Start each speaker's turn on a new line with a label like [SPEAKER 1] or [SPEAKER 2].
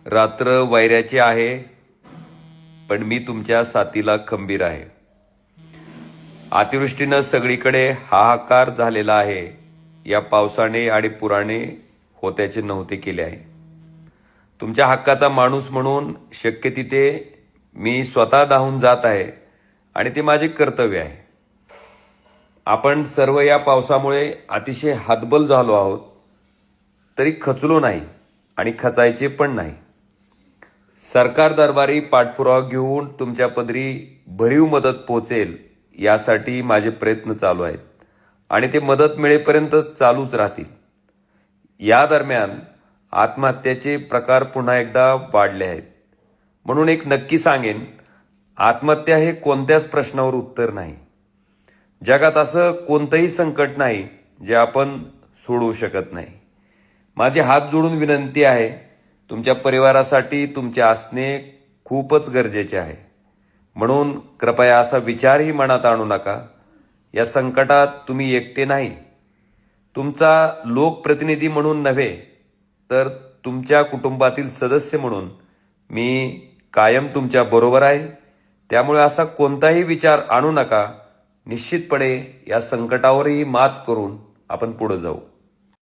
[SPEAKER 1] रात्र वैऱ्याची आहे, पण मी तुमच्या साथीला खंबीर आहे. अतिवृष्टीनं सगळीकडे हाहाकार झालेला आहे. या पावसाने आणि पुराने होत्याचे नव्हते केले आहे. तुमच्या हक्काचा माणूस म्हणून शक्य तिथे मी स्वतः धावून जात आहे आणि ते माझे कर्तव्य आहे. आपण सर्व या पावसामुळे अतिशय हतबल झालो आहोत, तरी खचलो नाही आणि खचायचे पण नाही. सरकार दरबारी पाठपुरावा घेऊन तुमच्या पदरी भरीव मदत पोहोचेल यासाठी माझे प्रयत्न चालू आहेत आणि ते मदत मिळेपर्यंत चालूच राहतील. या दरम्यान आत्महत्येचे प्रकार पुन्हा एकदा वाढले आहेत. म्हणून एक नक्की सांगेन, आत्महत्या हे कोणत्याच प्रश्नावर उत्तर नाही. जगात असं कोणतंही संकट नाही जे आपण सोडवू शकत नाही. माझे हात जोडून विनंती आहे, तुमच्या परिवारासाठी तुमचे असणे खूपच गरजेचे आहे. म्हणून कृपया असा विचारही मनात आणू नका. या संकटात तुम्ही एकटे नाही. तुमचा लोकप्रतिनिधी म्हणून नव्हे, तर तुमच्या कुटुंबातील सदस्य म्हणून मी कायम तुमच्या बरोबर आहे. त्यामुळे असा कोणताही विचार आणू नका. निश्चितपणे या संकटावरही मात करून आपण पुढे जाऊ.